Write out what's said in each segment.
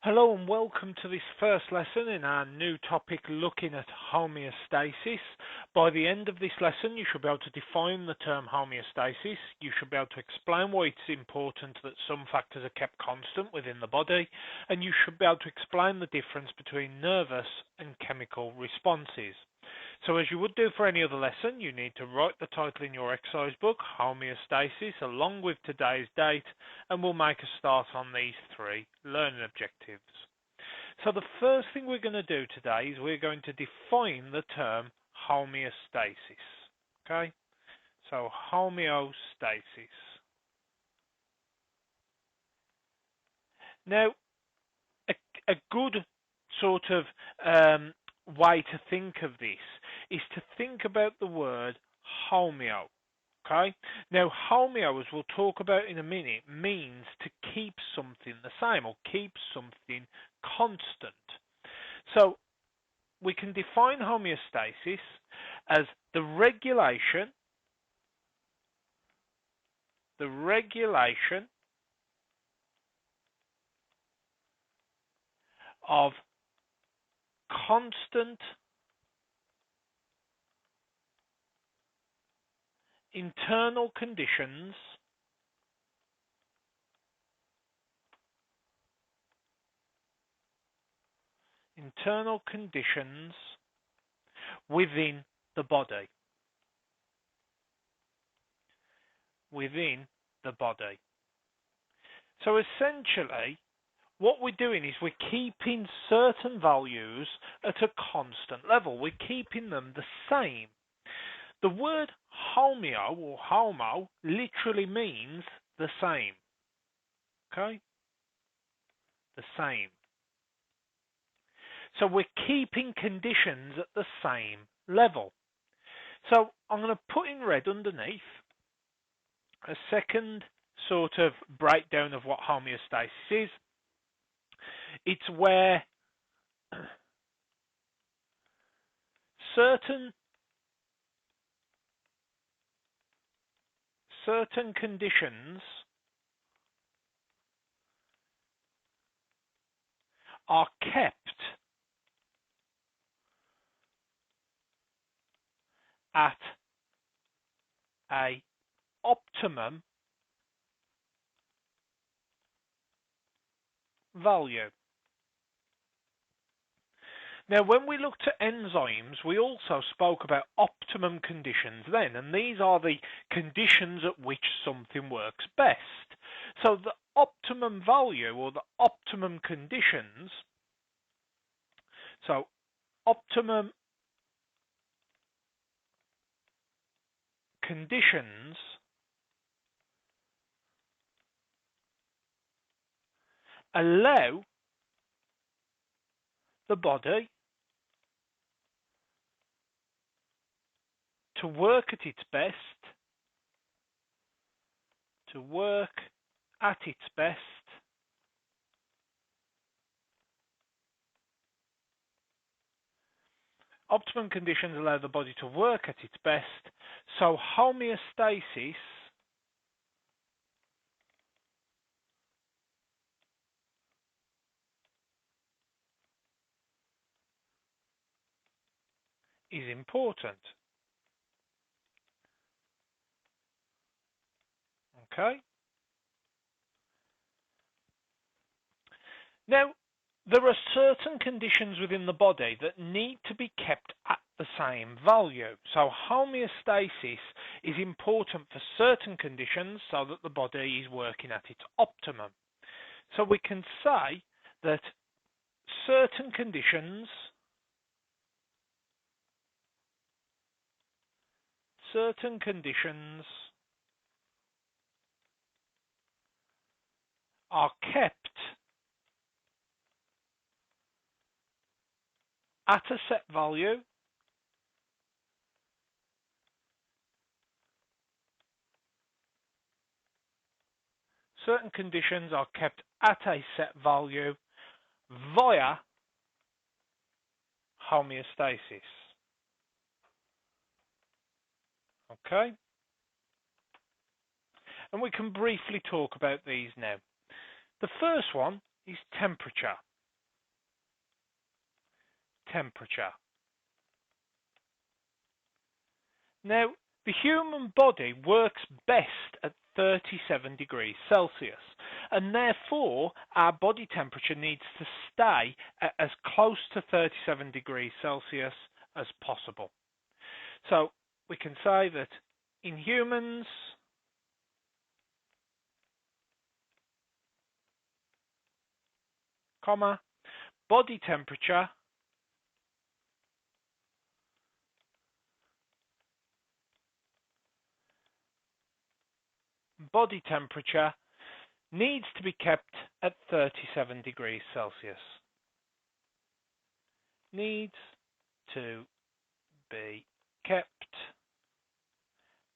Hello and welcome to this first lesson in our new topic looking at homeostasis. By the end of this lesson you should be able to define the term homeostasis, you should be able to explain why it's important that some factors are kept constant within the body, and you should be able to explain the difference between nervous and chemical responses. So as you would do for any other lesson, you need to write the title in your exercise book, Homeostasis, along with today's date, and we'll make a start on these three learning objectives. So the first thing we're going to do today is we're going to define the term homeostasis. Okay? So homeostasis. Now, a good sort of way to think of this is to think about the word homeo. Okay? Now, homeo, as we'll talk about in a minute, means to keep something the same or keep something constant. So, we can define homeostasis as the regulation of constant internal conditions within the body. So essentially, what we're doing is we're keeping certain values at a constant level. We're keeping them the same. The word homeo or homo literally means the same. Okay? The same. So we're keeping conditions at the same level. So I'm going to put in red underneath a second sort of breakdown of what homeostasis is. It's where certain conditions are kept at a optimum value. Now, when we looked at enzymes, we also spoke about optimum conditions then, and these are the conditions at which something works best. So the optimum value or the optimum conditions, so optimum conditions allow the body to work at its best, Optimum conditions allow the body to work at its best, so homeostasis is important. Okay? Now, there are certain conditions within the body that need to be kept at the same value. So homeostasis is important for certain conditions so that the body is working at its optimum. So we can say that certain conditions are kept at a set value via homeostasis. Okay? And we can briefly talk about these now. The first one is temperature. temperature. Now, the human body works best at 37 degrees Celsius, and therefore our body temperature needs to stay at as close to 37 degrees Celsius as possible. So we can say that in humans, body temperature needs to be kept at 37 degrees Celsius. Needs to be kept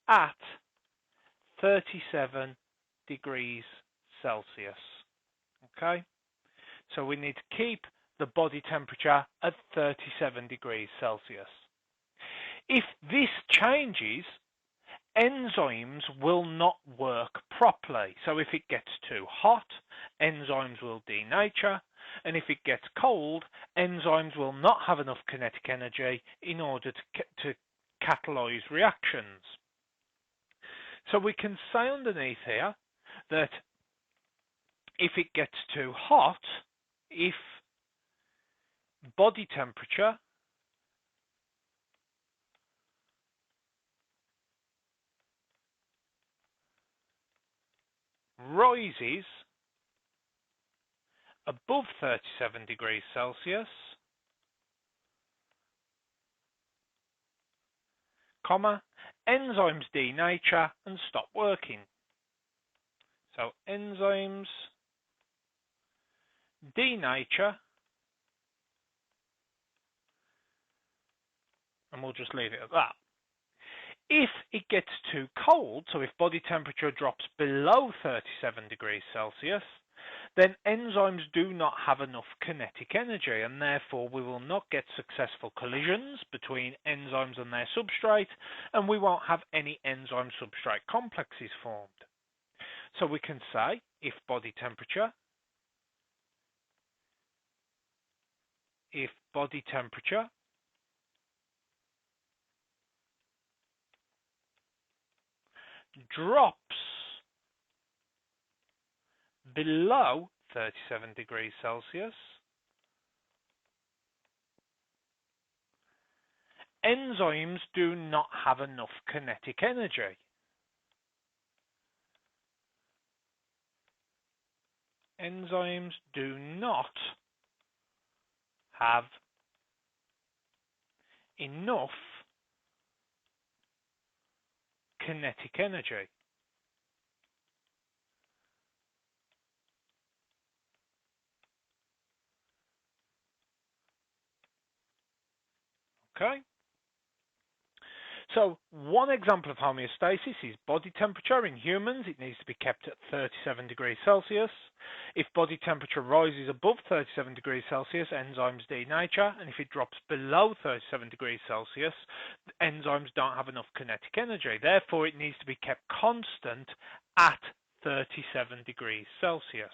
at 37 degrees Celsius. Okay? So we need to keep the body temperature at 37 degrees Celsius. If this changes, enzymes will not work properly. So if it gets too hot, enzymes will denature, and if it gets cold, enzymes will not have enough kinetic energy in order to catalyze reactions. So we can say underneath here that if it gets too hot, if body temperature rises above 37 degrees Celsius, enzymes denature and stop working. So enzymes denature, and we'll just leave it at that. If it gets too cold, so if body temperature drops below 37 degrees Celsius, then enzymes do not have enough kinetic energy, and therefore we will not get successful collisions between enzymes and their substrate, and we won't have any enzyme-substrate complexes formed. So we can say if body temperature drops below 37 degrees Celsius, enzymes do not have enough kinetic energy. Enzymes do not have enough kinetic energy. Okay? So one example of homeostasis is body temperature. In humans, it needs to be kept at 37 degrees Celsius. If body temperature rises above 37 degrees Celsius, enzymes denature, and if it drops below 37 degrees Celsius, enzymes don't have enough kinetic energy. Therefore, it needs to be kept constant at 37 degrees Celsius.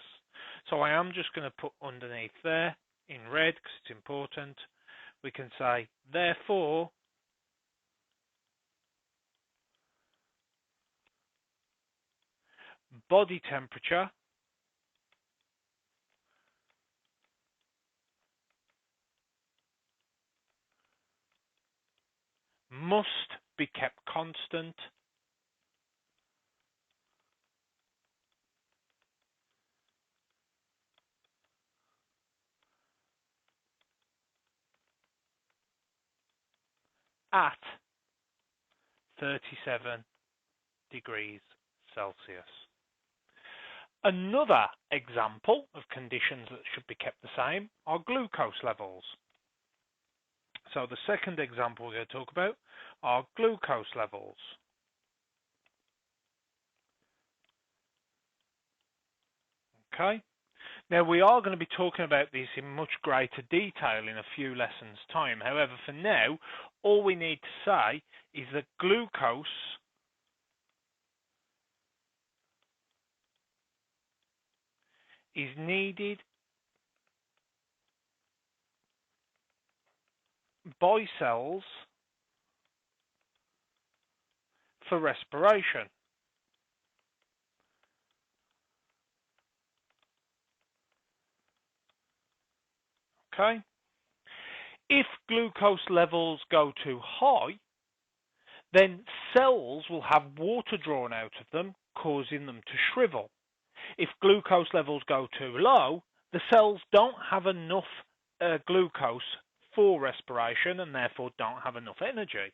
So I am just going to put underneath there in red because it's important. We can say, therefore, body temperature must be kept constant at 37 degrees Celsius. Another example of conditions that should be kept the same are glucose levels. So the second example we're going to talk about are glucose levels. Okay. Now we are going to be talking about these in much greater detail in a few lessons' time. However, for now, all we need to say is that glucose is needed by cells for respiration. Okay? If glucose levels go too high, then cells will have water drawn out of them, causing them to shrivel. If glucose levels go too low, the cells don't have enough glucose for respiration and therefore don't have enough energy.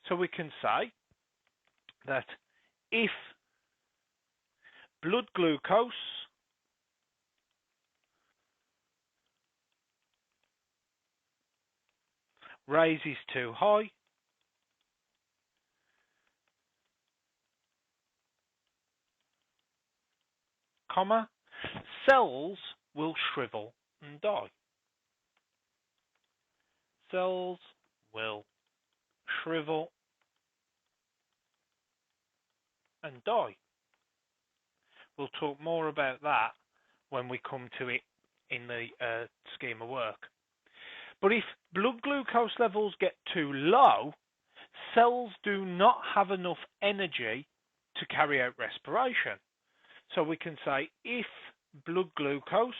So we can say that if blood glucose raises too high, comma, cells will shrivel and die. Cells will shrivel and die. We'll talk more about that when we come to it in the scheme of work. But if blood glucose levels get too low, cells do not have enough energy to carry out respiration. So we can say if blood glucose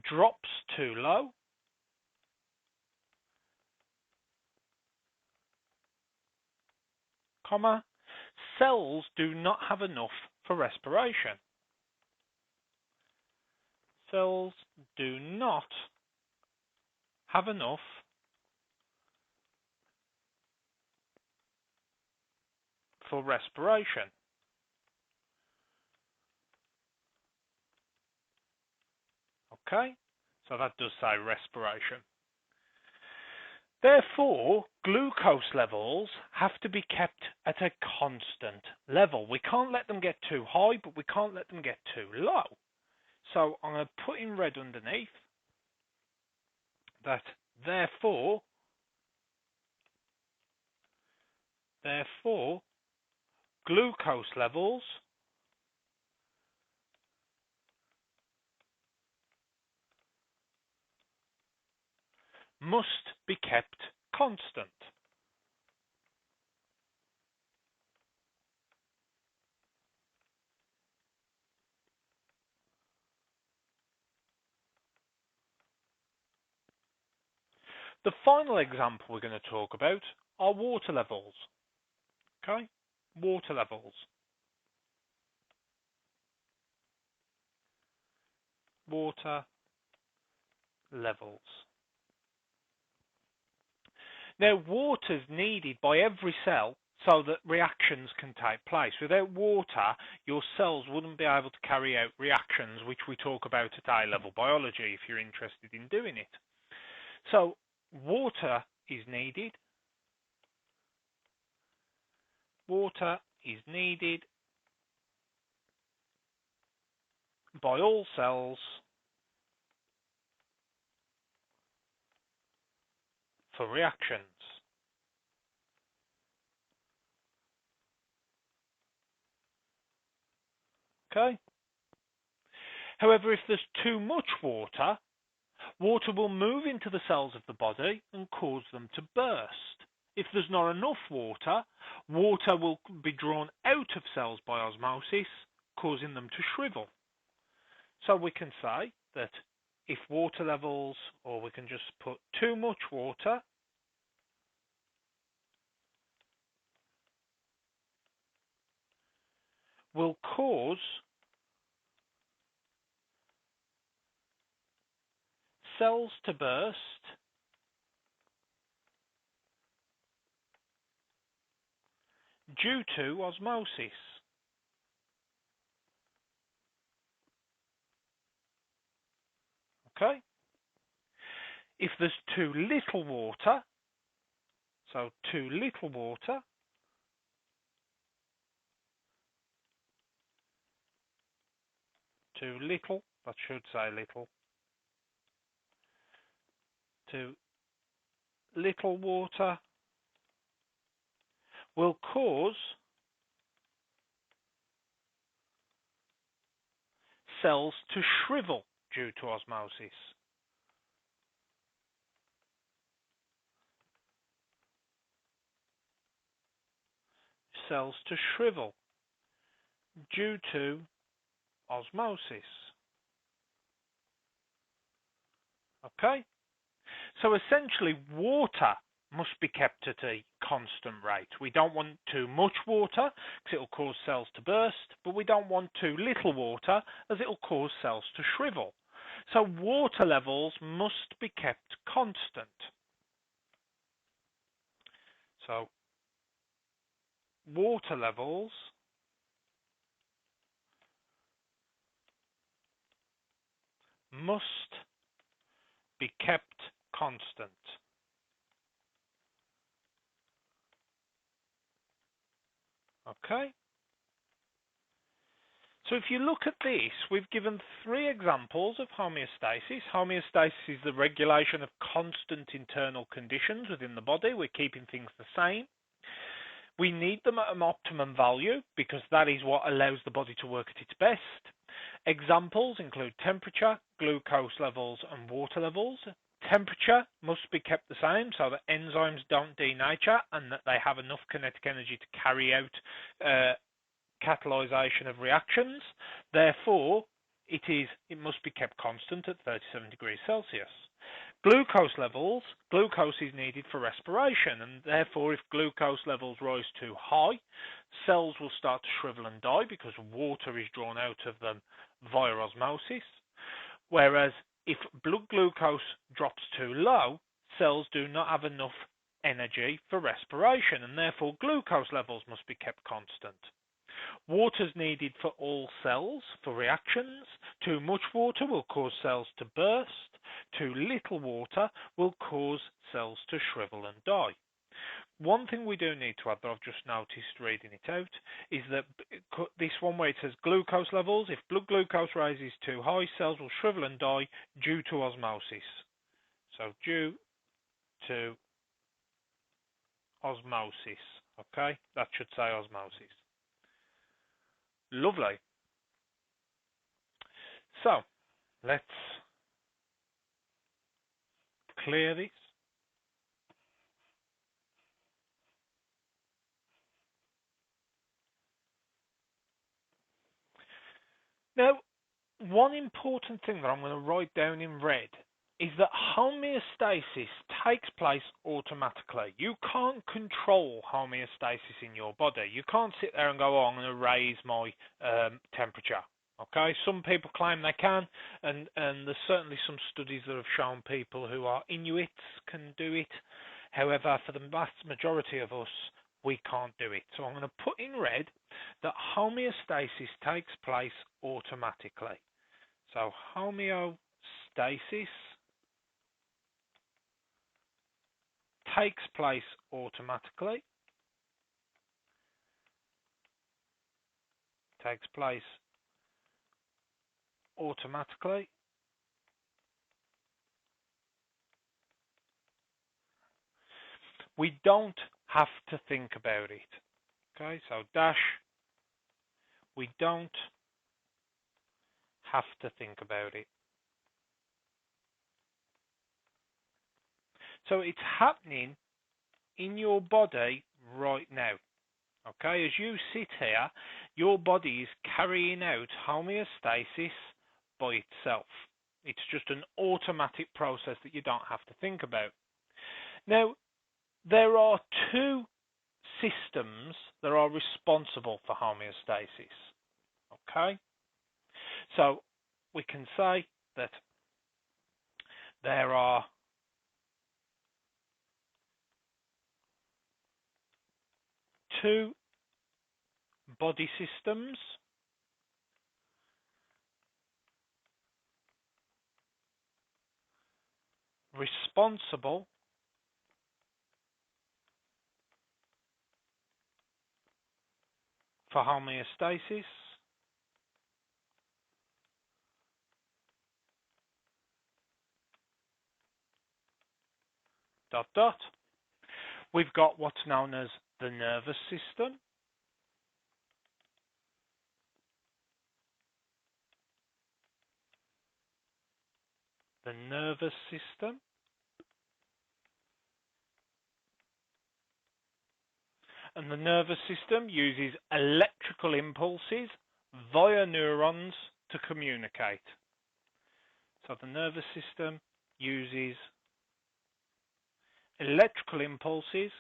drops too low, comma, cells do not have enough for respiration. Cells do not have enough for respiration. Okay, so that does say respiration. Therefore, glucose levels have to be kept at a constant level. We can't let them get too high, but we can't let them get too low. So I'm going to put in red underneath that therefore glucose levels must be kept constant. The final example we're going to talk about are water levels. Okay, water levels. Water levels. Now, water is needed by every cell so that reactions can take place. Without water, your cells wouldn't be able to carry out reactions, which we talk about at A-level biology if you're interested in doing it. So, water is needed. Water is needed by all cells for reactions. Okay? However, if there's too much water, water will move into the cells of the body and cause them to burst. If there's not enough water, water will be drawn out of cells by osmosis, causing them to shrivel. So we can say that if water levels, or we can just put too much water, will cause cells to burst due to osmosis. Okay? If there's too little water, so too little water, too little, that should say little, too little water will cause cells to shrivel due to osmosis. Cells to shrivel due to osmosis. Okay? So essentially, water must be kept at a constant rate. We don't want too much water because it will cause cells to burst, but we don't want too little water as it will cause cells to shrivel. So water levels must be kept constant. So water levels must be kept constant. Okay? So if you look at this, we've given 3 examples of homeostasis. Homeostasis is the regulation of constant internal conditions within the body. We're keeping things the same. We need them at an optimum value because that is what allows the body to work at its best. Examples include temperature, glucose levels, and water levels. Temperature must be kept the same so that enzymes don't denature and that they have enough kinetic energy to carry out catalyzation of reactions. Therefore, it must be kept constant at 37 degrees Celsius. Glucose levels, glucose is needed for respiration, and therefore if glucose levels rise too high, cells will start to shrivel and die because water is drawn out of them via osmosis. Whereas if blood glucose drops too low, cells do not have enough energy for respiration, and therefore glucose levels must be kept constant. Water is needed for all cells for reactions. Too much water will cause cells to burst. Too little water will cause cells to shrivel and die. One thing we do need to add that I've just noticed reading it out is that this one where it says glucose levels, if blood glucose rises too high, cells will shrivel and die due to osmosis. So due to osmosis, okay? That should say osmosis. Lovely. So, let's clear this. Now, one important thing that I'm going to write down in red is that homeostasis takes place automatically. You can't control homeostasis in your body. You can't sit there and go, oh, I'm going to raise my temperature. Okay, some people claim they can, and there's certainly some studies that have shown people who are Inuits can do it. However, for the vast majority of us, we can't do it. So I'm going to put in red that homeostasis takes place automatically. So homeostasis takes place automatically. Takes place automatically. We don't have to think about it. Okay, so dash, we don't have to think about it. So it's happening in your body right now. Okay, as you sit here, your body is carrying out homeostasis by itself. It's just an automatic process that you don't have to think about. Now, there are 2 systems that are responsible for homeostasis. Okay, so we can say that there are 2 body systems responsible for homeostasis. Dot dot. We've got what's known as the nervous system. the nervous system. And the nervous system uses electrical impulses via neurons to communicate. So the nervous system uses electrical impulses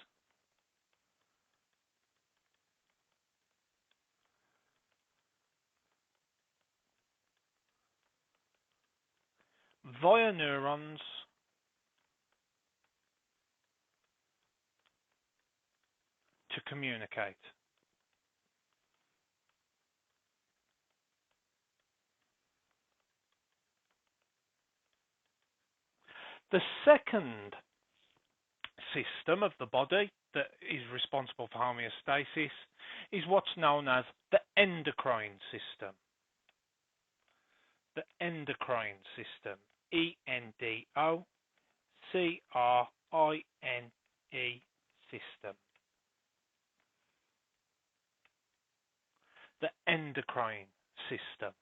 via neurons to communicate. The second system of the body that is responsible for homeostasis is what's known as the endocrine system. The endocrine system, E-N-D-O-C-R-I-N-E system. The endocrine system.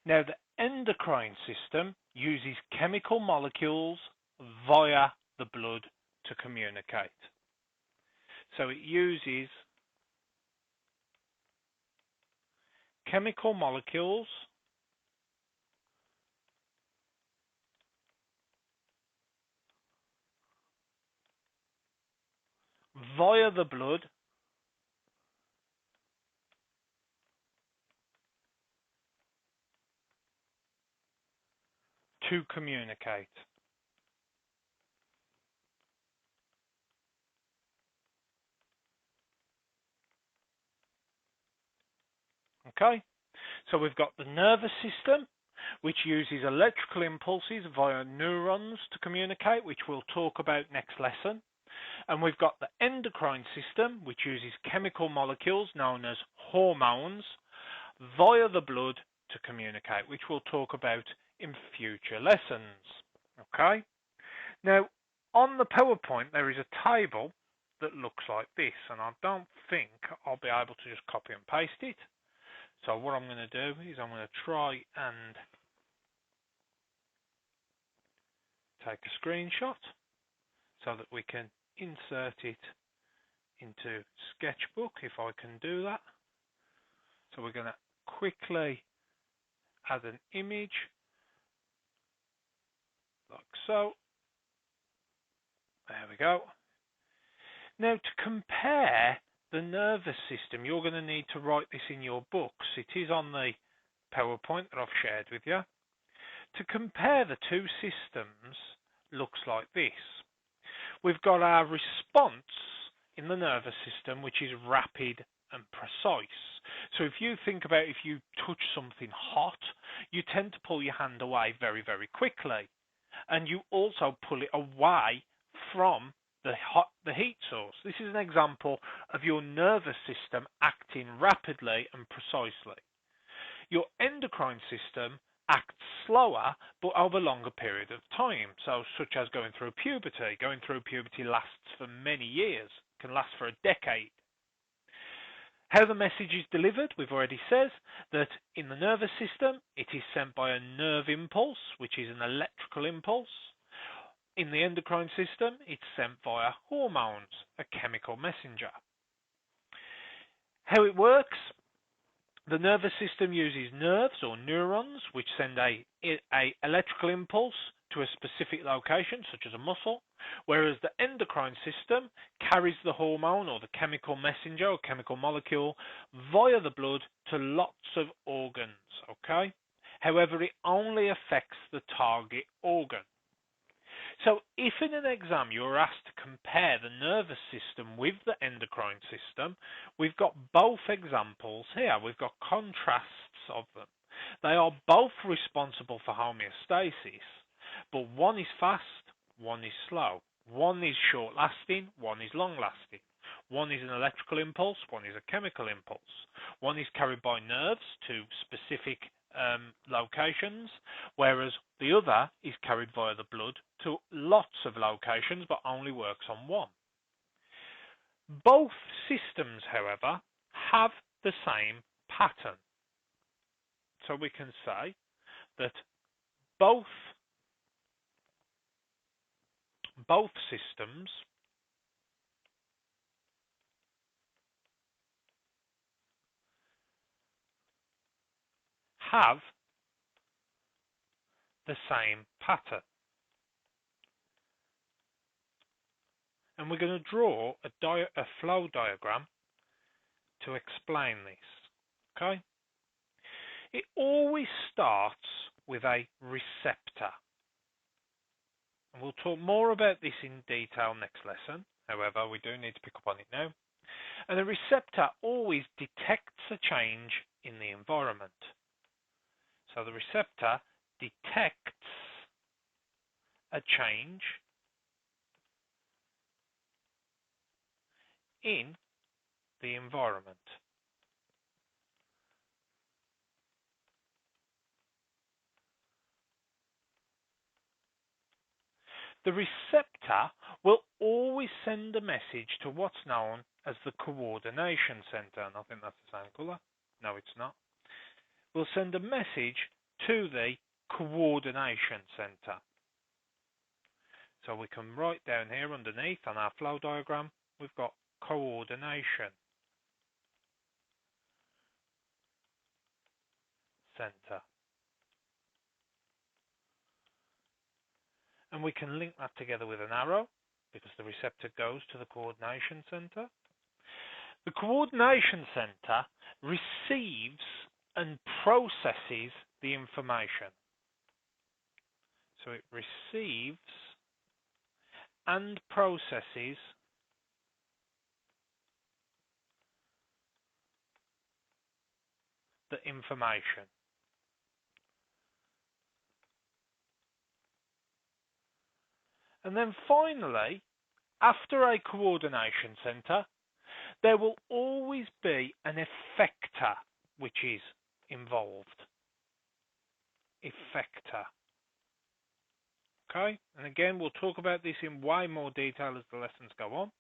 Now, the endocrine system uses chemical molecules via the blood to communicate. So it uses chemical molecules via the blood to communicate. Okay, so we've got the nervous system, which uses electrical impulses via neurons to communicate, which we'll talk about next lesson. And we've got the endocrine system, which uses chemical molecules known as hormones via the blood to communicate, which we'll talk about in future lessons. Okay, now on the PowerPoint there is a table that looks like this, and I don't think I'll be able to just copy and paste it. So what I'm going to do is I'm going to try and take a screenshot so that we can insert it into Sketchbook, if I can do that. So we're going to quickly add an image like so. There we go. Now, to compare the nervous system, you're going to need to write this in your books. It is on the PowerPoint that I've shared with you. To compare the two systems looks like this. We've got our response in the nervous system, which is rapid and precise. So if you think about if you touch something hot, you tend to pull your hand away very, very quickly. And you also pull it away from the heat source. This is an example of your nervous system acting rapidly and precisely. Your endocrine system acts slower but over a longer period of time, so such as going through puberty. Going through puberty lasts for many years, can last for a decade. How the message is delivered, we've already said that in the nervous system it is sent by a nerve impulse, which is an electrical impulse. In the endocrine system, it's sent via hormones, a chemical messenger. How it works? The nervous system uses nerves or neurons, which send a electrical impulse to a specific location, such as a muscle, whereas the endocrine system carries the hormone or the chemical messenger or chemical molecule via the blood to lots of organs. Okay? However, it only affects the target organ. So if in an exam you're asked to compare the nervous system with the endocrine system, we've got both examples here. We've got contrasts of them. They are both responsible for homeostasis, but one is fast, one is slow. One is short-lasting, one is long-lasting. One is an electrical impulse, one is a chemical impulse. One is carried by nerves to specific locations, whereas the other is carried via the blood to lots of locations, but only works on one. Both systems, however, have the same pattern. So we can say that both both systems have the same pattern. And we're going to draw a flow diagram to explain this. Okay? It always starts with a receptor. And we'll talk more about this in detail next lesson. However, we do need to pick up on it now. And a receptor always detects a change in the environment. So the receptor detects a change in the environment. The receptor will always send a message to what's known as the coordination center, and I think that's the same color. No, it's not. We'll send a message to the coordination center. So we can write down here underneath on our flow diagram, we've got coordination center. And we can link that together with an arrow because the receptor goes to the coordination center. The coordination center receives and processes the information. So it receives and processes the information. And then finally, after a coordination center, there will always be an effector which is involved. Effector. Okay, and again, we'll talk about this in way more detail as the lessons go on.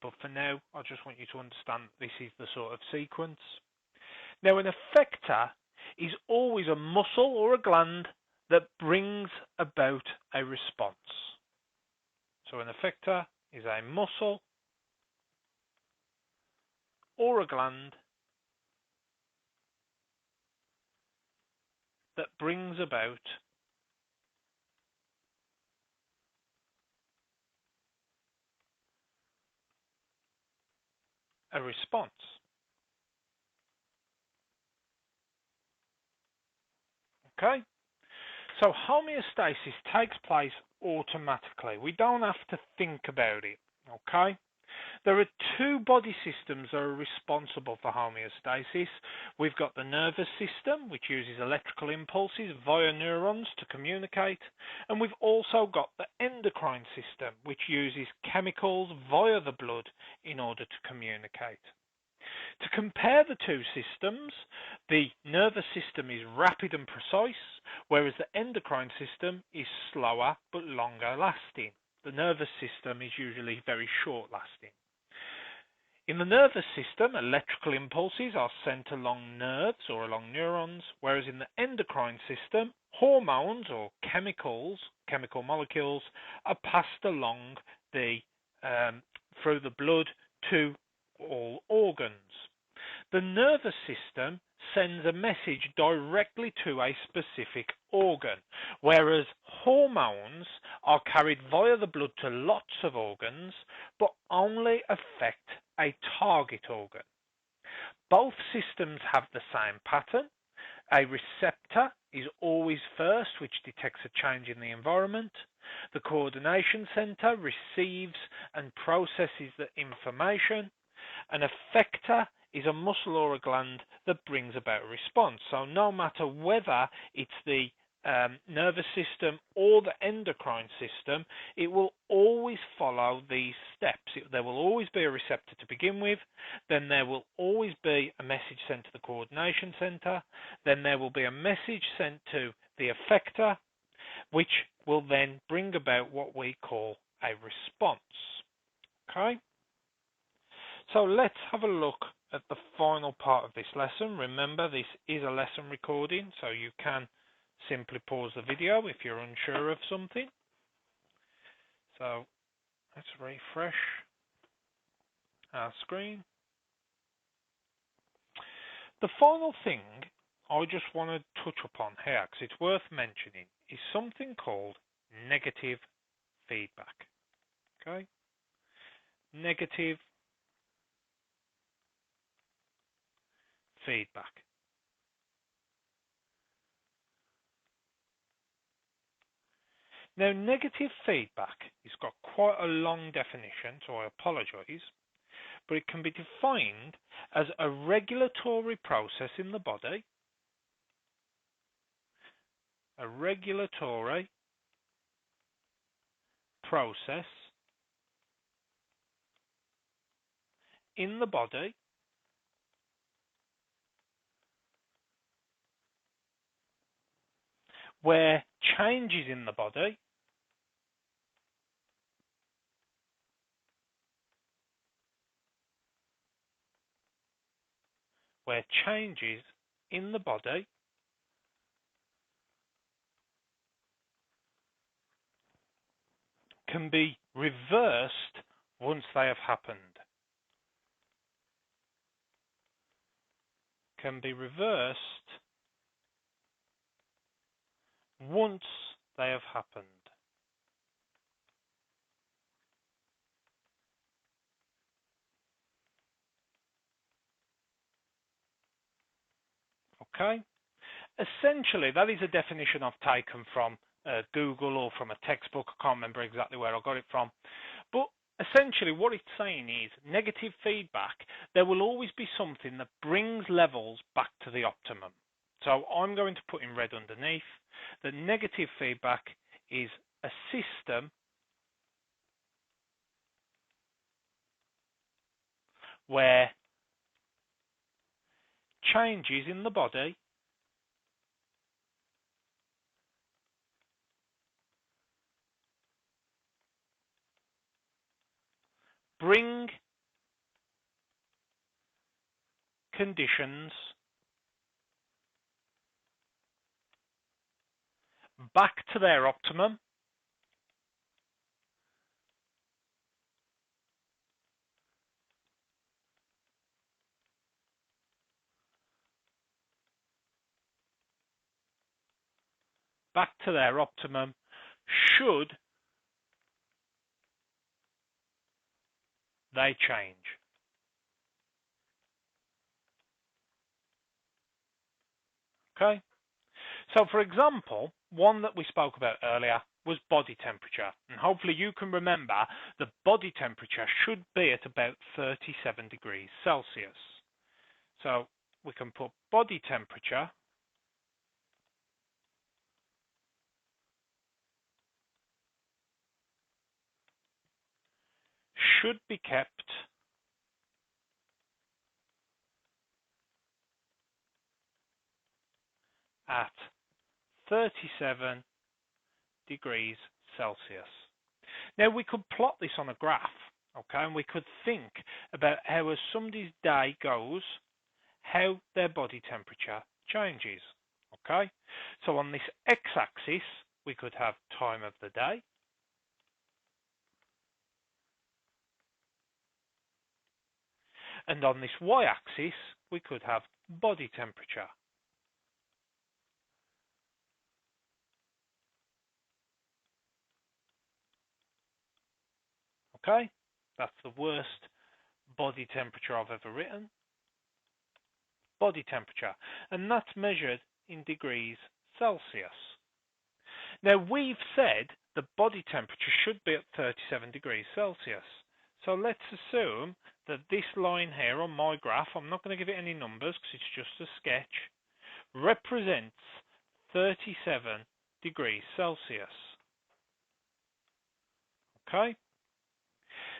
But for now, I just want you to understand this is the sort of sequence. Now, an effector is always a muscle or a gland that brings about a response. So an effector is a muscle or a gland that brings about a response. Okay? So homeostasis takes place automatically. We don't have to think about it. Okay? There are two body systems that are responsible for homeostasis. We've got the nervous system, which uses electrical impulses via neurons to communicate, and we've also got the endocrine system, which uses chemicals via the blood in order to communicate. To compare the two systems, the nervous system is rapid and precise, whereas the endocrine system is slower but longer lasting. The nervous system is usually very short lasting. In the nervous system, electrical impulses are sent along nerves or along neurons, whereas in the endocrine system, hormones or chemical molecules are passed along through the blood to all organs. The nervous system sends a message directly to a specific organ, whereas hormones are carried via the blood to lots of organs, but only affect a target organ. Both systems have the same pattern. A receptor is always first, which detects a change in the environment. The coordination center receives and processes the information. An effector is a muscle or a gland that brings about a response. So no matter whether it's the nervous system or the endocrine system, it will always follow these steps. There will always be a receptor to begin with, then there will always be a message sent to the coordination center, then there will be a message sent to the effector, which will then bring about what we call a response. Okay? So let's have a look at the final part of this lesson. Remember, this is a lesson recording, so you can simply pause the video if you're unsure of something. So let's refresh our screen. The final thing I just want to touch upon here, because it's worth mentioning, is something called negative feedback. Okay? Negative feedback. Now, negative feedback has got quite a long definition, so I apologise, but it can be defined as a regulatory process in the body, a regulatory process in the body where changes in the body can be reversed once they have happened. Can be reversed once they have happened. Okay? Essentially, that is a definition I've taken from Google or from a textbook. I can't remember exactly where I got it from. But essentially, what it's saying is negative feedback, there will always be something that brings levels back to the optimum. So I'm going to put in red underneath that negative feedback is a system where changes in the body bring conditions back to their optimum should they change. Okay? So, for example, one that we spoke about earlier was body temperature. And hopefully you can remember the body temperature should be at about 37 degrees Celsius. So we can put body temperature should be kept at 37 degrees Celsius. Now we could plot this on a graph, okay, and we could think about how as somebody's day goes, how their body temperature changes, okay? So on this x-axis, we could have time of the day, and on this y-axis, we could have body temperature. Okay, that's the worst body temperature I've ever written. Body temperature, and that's measured in degrees Celsius. Now we've said the body temperature should be at 37 degrees Celsius. So let's assume that this line here on my graph, I'm not going to give it any numbers because it's just a sketch, represents 37 degrees Celsius. Okay?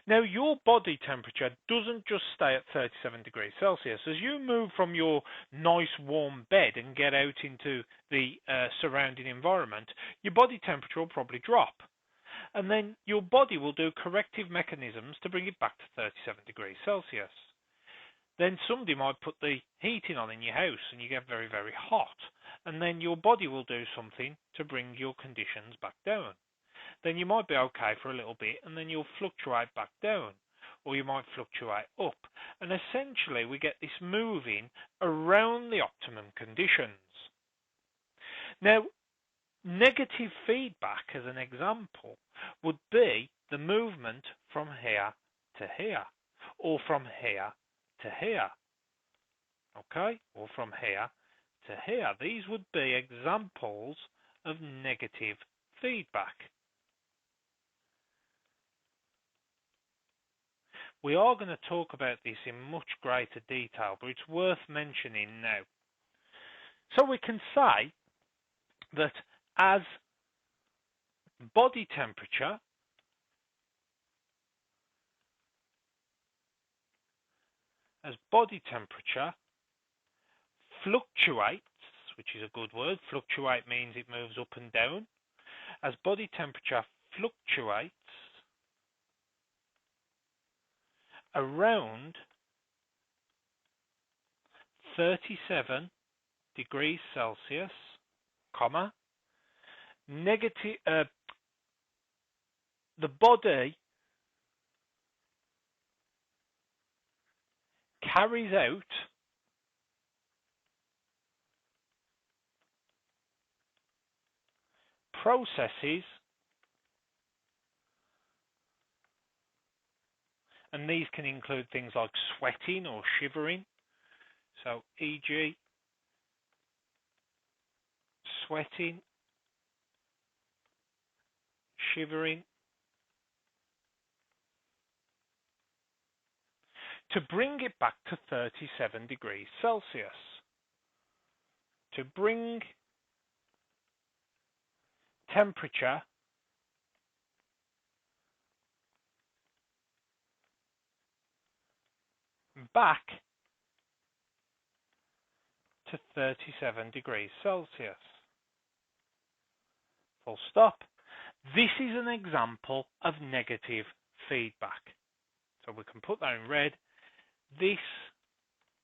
Now, your body temperature doesn't just stay at 37 degrees Celsius. As you move from your nice warm bed and get out into the surrounding environment, your body temperature will probably drop. And then your body will do corrective mechanisms to bring it back to 37 degrees Celsius. Then somebody might put the heating on in your house and you get very, very hot. And then your body will do something to bring your conditions back down. then you might be okay for a little bit and then you'll fluctuate back down, or you might fluctuate up. And essentially we get this moving around the optimum conditions. Now, negative feedback, as an example, would be the movement from here to here, or from here to here, okay, or from here to here. These would be examples of negative feedback. We are going to talk about this in much greater detail, but it's worth mentioning now. So we can say that as body temperature fluctuates, which is a good word, fluctuate means it moves up and down. As body temperature fluctuates around 37 degrees Celsius, comma, the body carries out processes, and these can include things like sweating or shivering. So, e.g., sweating, shivering, to bring it back to 37 degrees Celsius. To bring temperature back to 37 degrees Celsius. Full stop. This is an example of negative feedback. So we can put that in red. This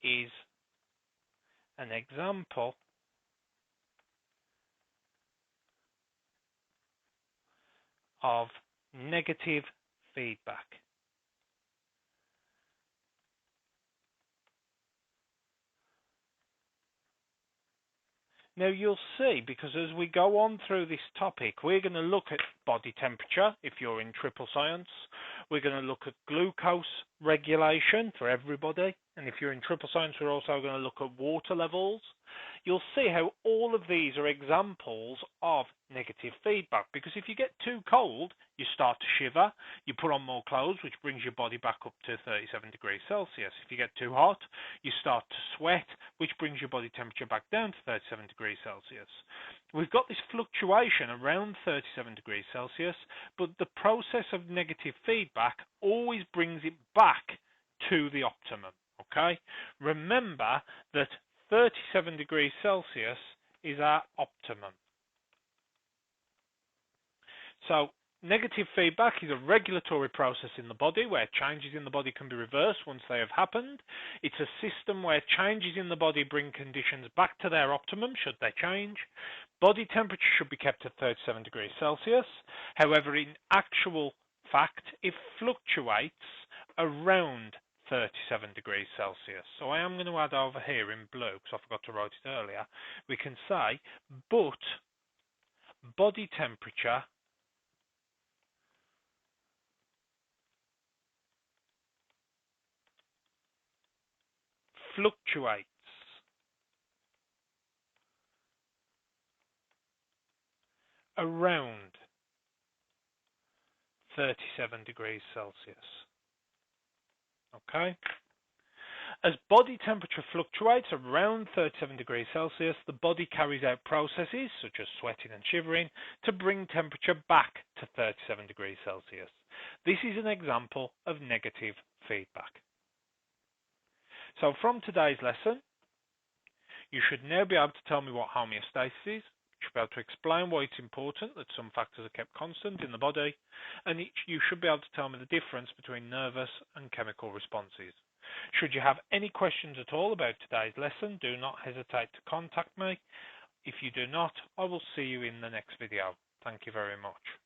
is an example of negative feedback. Now you'll see, because as we go on through this topic, we're going to look at body temperature if you're in triple science. We're going to look at glucose regulation for everybody. And if you're in triple science, we're also going to look at water levels. You'll see how all of these are examples of negative feedback, because if you get too cold, you start to shiver, you put on more clothes, which brings your body back up to 37 degrees Celsius. If you get too hot, you start to sweat, which brings your body temperature back down to 37 degrees Celsius. We've got this fluctuation around 37 degrees Celsius, but the process of negative feedback always brings it back to the optimum, okay? Remember that 37 degrees Celsius is our optimum. So, negative feedback is a regulatory process in the body where changes in the body can be reversed once they have happened. It's a system where changes in the body bring conditions back to their optimum should they change. Body temperature should be kept at 37 degrees Celsius. However, in actual fact, it fluctuates around 37 degrees Celsius. So I am going to add over here in blue, because I forgot to write it earlier, we can say, but body temperature fluctuates around 37 degrees Celsius. Okay? As body temperature fluctuates around 37 degrees Celsius, the body carries out processes, such as sweating and shivering, to bring temperature back to 37 degrees Celsius. This is an example of negative feedback. So from today's lesson, you should now be able to tell me what homeostasis is. You should be able to explain why it's important that some factors are kept constant in the body, and you should be able to tell me the difference between nervous and chemical responses. Should you have any questions at all about today's lesson, do not hesitate to contact me. If you do not, I will see you in the next video. Thank you very much.